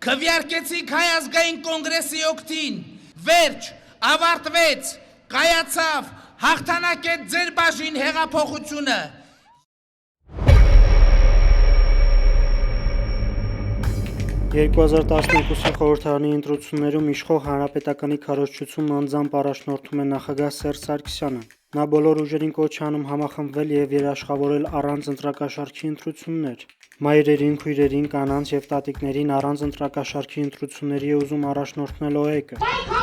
Քվեարկեցիք Հայ ազգային կոնգրեսի օգտին, վերջ, ավարտվեց, կայացավ, հաղթանակեց ձեր բաժին հեղափոխությունը։ 2012 խորհրդարանի ընտրություններում իշխող Հանրապետականի քարոզչությունն անձամբ առաջնորդում է նախագահ Սերժ Սարգսյանը։ Նա բոլոր ուժերին կոչ է անում համախմբվել եւ երաշխավորել առանց ընտրակաշառքի ընտրություններ։ Մայրերին, քույրերին, կանանց եւ տատիկներին առանց ընտրակաշառքի ընտրությունների է ուզում առաջնորդնել ՕԵԿ-ը։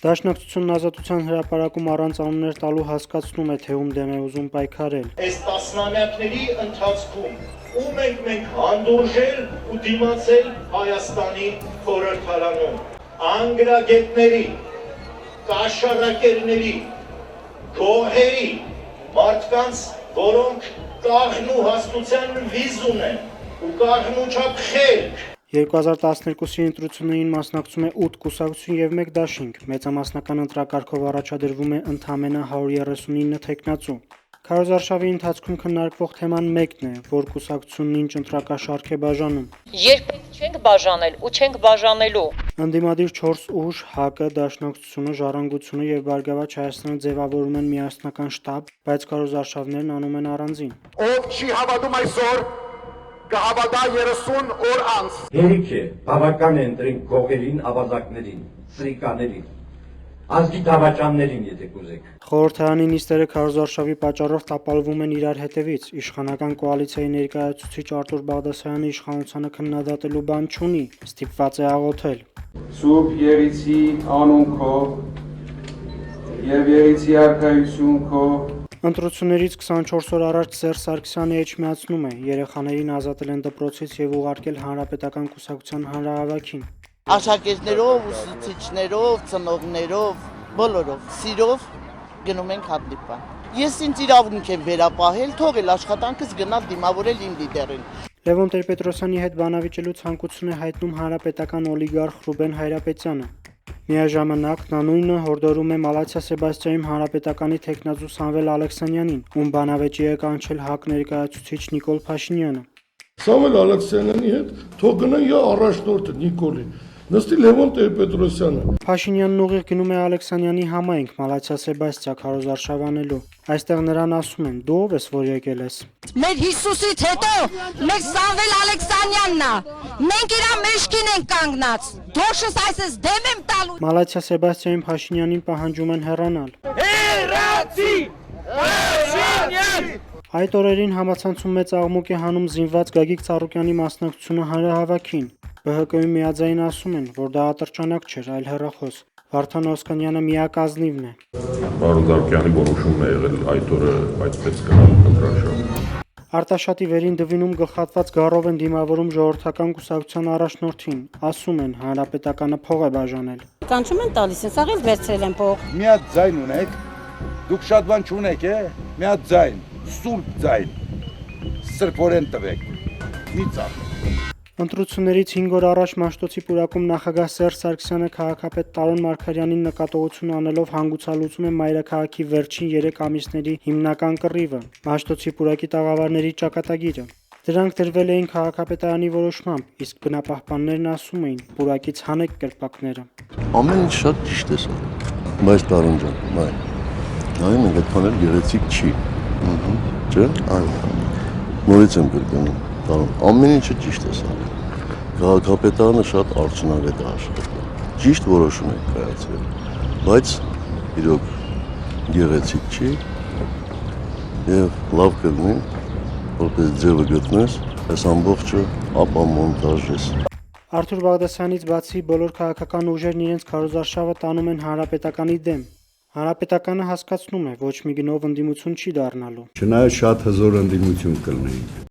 Դաշնակցությունն Ազատության հրապարակում առանց անուններ տալու հասկացնում է, թե ում դեմ է ուզում պայքարել։ Այս տասնամյակների ընթացքում ում ենք մենք հանդուրժել ու դիմացել Հայաստանի խորհրդարանում, անգրագետների, կաշառակերների, գոհերի, մարդկանց, որոնք կաղնու հաստության վիզ ունեն ու կաղնու չափ խելք։ 2012-ի ընտրություններին մասնակցում է 8 կուսակցություն եւ 1 դաշինք, մեծամասնական ընտրակարգով առաջադրվում է ընդամենը 139 թեկնածու։ Քարոզարշավի ընթացքում քննարկվող թեման մեկն է, որ կուսակցությունն ինչ ընտրակաշառք է բաժանում։ Երբեք չենք բաժանել ու չենք բաժանելու։ Ընդդիմադիր 4 ուժ՝ ՀԱԿ-ը, Դաշնակցությունը, Ժառանգությունը եւ Բարգավաճ Հայաստանը ձևավորում են միասնական շտաբ, բայց քարոզարշավներն անում են առանձին։ Ով չի հավատում այսօր, կհավատա 30 օր անց։ Հերիք է, բավական է ընտրենք գողերին, ավազակներին, սրիկաներին, ազգի դավաճաններին, եթե կուզեք։ Խորհրդարանի նիստերը քարոզարշավի պատճառով տապալվում են իրար հետևից։ Իշխանական կոալիցիայի ներկայացուցիչ Արտուր Բաղդասարյանը իշխանությանը քննադատելու բան չունի, ստիպված է աղոթել։ Սուրբ Երիցի անունքով եւ Երիցի արքայություն քո Ընտրություններից 24 օր առաջ Սերժ Սարգսյանը էջմիածնում է, երեխաներին ազատել են դպրոցից եւ ուղարկել Հանրապետական կուսակցության հանրահավաքին։ Աշակերտներով, ուսուցիչներով, ծնողներով, բոլորով, սիրով գնում ենք հանդիպան։ Ես ինձ իրավունք եմ վերապահել, թողել աշխատանքս գնալ դիմավորել իմ լիդերին։ Լևոն Տեր-Պետրոսյանի հետ բանավիճելու ցանկություն է հայտնում հանրապետական օլիգարխ Ռուբեն Հայրապետյանը։ Միաժամանակ նա նույնը հորդորում է Մալաթիա Սեբաստիայում հանրապետականի թեկնածու Սամվել Ալեքսանյանին, ում բանավեճի է կանչել ՀԱԿ ներկայացուցիչ Նիկոլ Փաշինյանը։ Սամվել Ալեքսանյանի հետ թող գնա յա առաջնորդը Նիկոլին, նստի Լևոն Տեր-Պետրոսյանը։ Փաշինյանն ուղիղ գնում է Ալեքսանյանի համայնք Մալաթիա Սեբաստիա քարոզարշավ անելու։ Այստեղ նրան ասում են՝ դու ով ես, որ եկել ես։ Մեր Հիսուսից հետո մեր Սամվել Ալեքսանյանն է։ Մենք իր մեջքին ենք կանգնած։ Դոշս այսպես դեմ եմ տալու։ Մալաթիա Սեբաստիայում Փաշինյանին պահանջում են հեռանալ։ Հեռացի! Փաշինյան! Այդ օրերին համացանցում մեծ աղմուկ է հանում զինված Գագիկ Ծառուկյանի մասնակցությունը հանրահավաքին։ ԲՀԿ-ում միաձայն ասում են, որ դա ատրճանակ չէր, այլ հեռախոս։ Վարդան Օսկանյանը միակազնիվն է։ Պարոն Զարուկյանի որոշումն է եղել այդ օրը այդպես գնալ ընտրաշավ։ Արտաշատի վերին դվինում գլխատված գառով են դիմավորում ժողովրդական կուսակցության առաջնորդին։ Ասում են, հանրապետականը փող է բաժանել։ Կանչում են տալիս, սաղ էլ վերցրել են փող։ Մի հատ ձայն ունեք, դուք շատ բան չունեք, մի հատ ձայն, սուրբ ձայն, սրբորեն տվեք, մի ծախ։ Ընտրություններից 5 օր առաջ Մաշտոցի պուրակում նախագահ Սերժ Սարգսյանը քաղաքապետ Տարոն Մարգարյանին նկատողություն անելով հանգուցալուծում է մայրաքաղաքի վերջին 3 ամիսների հիմնական կռիվը՝ Մաշտոցի պուրակի տաղավարների ճակատագիրը։ Դրանք դրվել էին քաղաքապետարանի որոշմամբ, իսկ բնապահպաններն ասում էին՝ պուրակից հանեք կրպակները։ Ամեն ինչ շատ ճիշտ է սա, բայց Տարոն ջան, նայում ենք այդքան էլ գեղեցիկ չի։ Չէ՞, այո։ Նորից եմ կրկնում, Տարոն, ամեն ինչը ճիշտ է սա։ Քաղաքապետարանը շատ արդյունավետ է աշխատել։ Ճիշտ որոշում եք կայացրել, բայց իրոք գեղեցիկ չի եւ լավ կլինի, որպես ձևը գտնես, այս ամբողջը ապա մոնտաժես։ Արտուր Բաղդասյանից բացի բոլոր քաղաքական ուժերն իրենց քարոզարշավը տանում են հանրապետականի դեմ։ Հանրապետականը հասկացնում է, ոչ մի գնով ընդդիմություն չի դառնալու։ Չնայած շատ հզոր ընդդիմություն կլինենք,